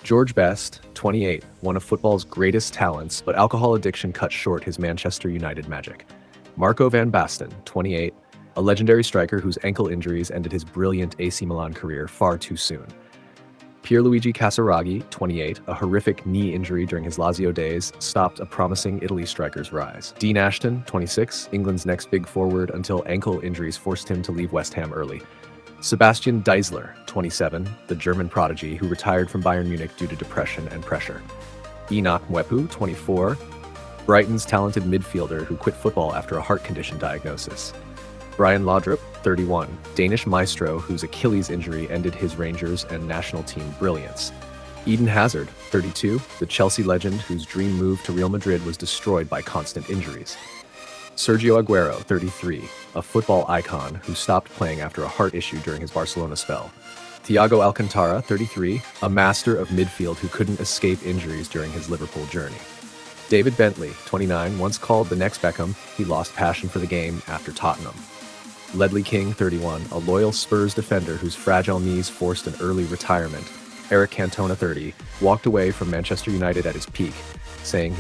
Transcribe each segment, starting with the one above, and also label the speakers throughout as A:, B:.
A: George Best, 28, one of football's greatest talents, but alcohol addiction cut short his Manchester United magic. Marco van Basten, 28, a legendary striker whose ankle injuries ended his brilliant AC Milan career far too soon. Pierluigi Casaraghi, 28, a horrific knee injury during his Lazio days, stopped a promising Italy striker's rise. Dean Ashton, 26, England's next big forward until ankle injuries forced him to leave West Ham early. Sebastian Deisler, 27, the German prodigy who retired from Bayern Munich due to depression and pressure. Enoch Mwepu, 24, Brighton's talented midfielder who quit football after a heart condition diagnosis. Brian Laudrup, 31, Danish maestro whose Achilles injury ended his Rangers and national team brilliance. Eden Hazard, 32, the Chelsea legend whose dream move to Real Madrid was destroyed by constant injuries. Sergio Agüero, 33, a football icon who stopped playing after a heart issue during his Barcelona spell. Thiago Alcantara, 33, a master of midfield who couldn't escape injuries during his Liverpool journey. David Bentley, 29, once called the next Beckham, he lost passion for the game after Tottenham. Ledley King, 31, a loyal Spurs defender whose fragile knees forced an early retirement. Eric Cantona, 30, walked away from Manchester United at his peak, saying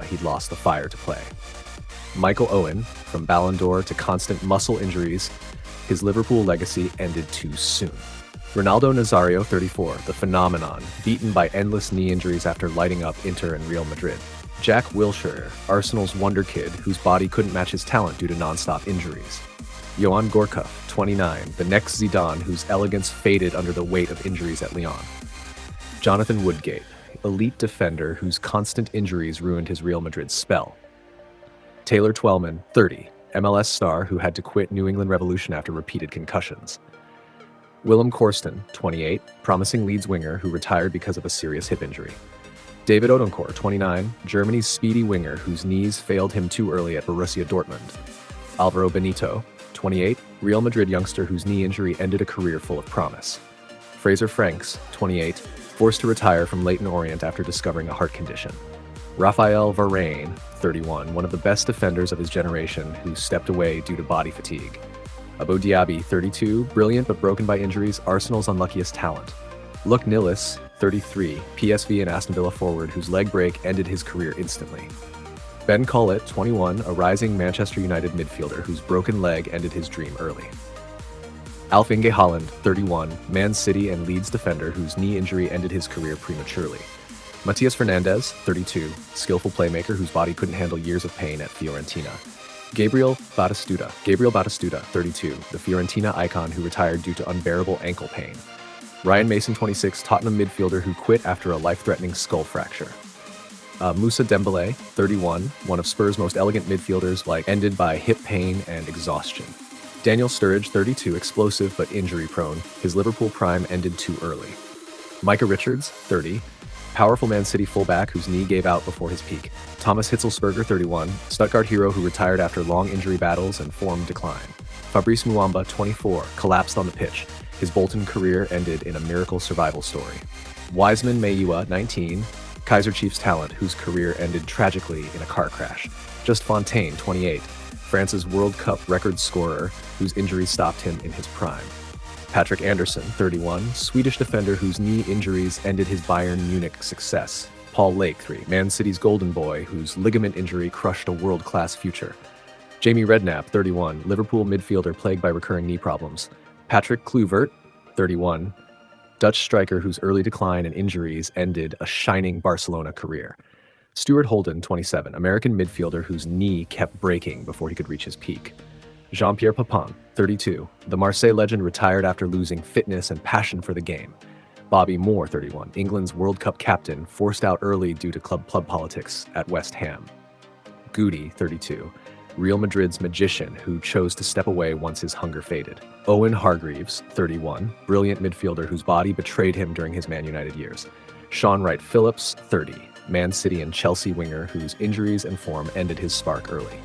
A: he'd lost the fire to play. Michael Owen, from Ballon d'Or to constant muscle injuries, his Liverpool legacy ended too soon. Ronaldo Nazario, 34, the phenomenon, beaten by endless knee injuries after lighting up Inter and Real Madrid. Jack Wilshere, Arsenal's wonder kid whose body couldn't match his talent due to non-stop injuries. Johan Gorkov, 29, the next Zidane whose elegance faded under the weight of injuries at Lyon. Jonathan Woodgate, elite defender whose constant injuries ruined his Real Madrid spell. Taylor Twellman, 30, MLS star who had to quit New England Revolution after repeated concussions. Willem Korsten, 28, promising Leeds winger who retired because of a serious hip injury. David Odonkor, 29, Germany's speedy winger whose knees failed him too early at Borussia Dortmund. Alvaro Benito, 28, Real Madrid youngster whose knee injury ended a career full of promise. Fraser Franks, 28, forced to retire from Leyton Orient after discovering a heart condition. Raphael Varane, 31, one of the best defenders of his generation who stepped away due to body fatigue. Abo Diaby, 32, brilliant but broken by injuries, Arsenal's unluckiest talent. Luke Nillis, 33, PSV and Aston Villa forward whose leg break ended his career instantly. Ben Collett, 21, a rising Manchester United midfielder whose broken leg ended his dream early. Alf Inge Haaland, 31, Man City and Leeds defender whose knee injury ended his career prematurely. Matias Fernandez, 32, skillful playmaker whose body couldn't handle years of pain at Fiorentina. Gabriel Batistuta, 32, the Fiorentina icon who retired due to unbearable ankle pain. Ryan Mason, 26, Tottenham midfielder who quit after a life-threatening skull fracture. Moussa Dembélé, 31, one of Spurs' most elegant midfielders, ended by hip pain and exhaustion. Daniel Sturridge, 32, explosive but injury-prone. His Liverpool prime ended too early. Micah Richards, 30, powerful Man City fullback whose knee gave out before his peak. Thomas Hitzelsberger, 31, Stuttgart hero who retired after long injury battles and form decline. Fabrice Muamba, 24, collapsed on the pitch. His Bolton career ended in a miracle survival story. Wiseman Mayua, 19, Kaizer Chiefs talent whose career ended tragically in a car crash. Just Fontaine, 28, France's World Cup record scorer whose injuries stopped him in his prime. Patrick Anderson, 31, Swedish defender whose knee injuries ended his Bayern Munich success. Paul Lake, 3, Man City's golden boy whose ligament injury crushed a world-class future. Jamie Redknapp, 31, Liverpool midfielder plagued by recurring knee problems. Patrick Kluivert, 31, Dutch striker whose early decline and injuries ended a shining Barcelona career. Stuart Holden, 27, American midfielder whose knee kept breaking before he could reach his peak. Jean-Pierre Papin, 32, the Marseille legend retired after losing fitness and passion for the game. Bobby Moore, 31, England's World Cup captain, forced out early due to club politics at West Ham. Goody, 32, Real Madrid's magician who chose to step away once his hunger faded. Owen Hargreaves, 31, brilliant midfielder whose body betrayed him during his Man United years. Sean Wright Phillips, 30, Man City and Chelsea winger whose injuries and form ended his spark early.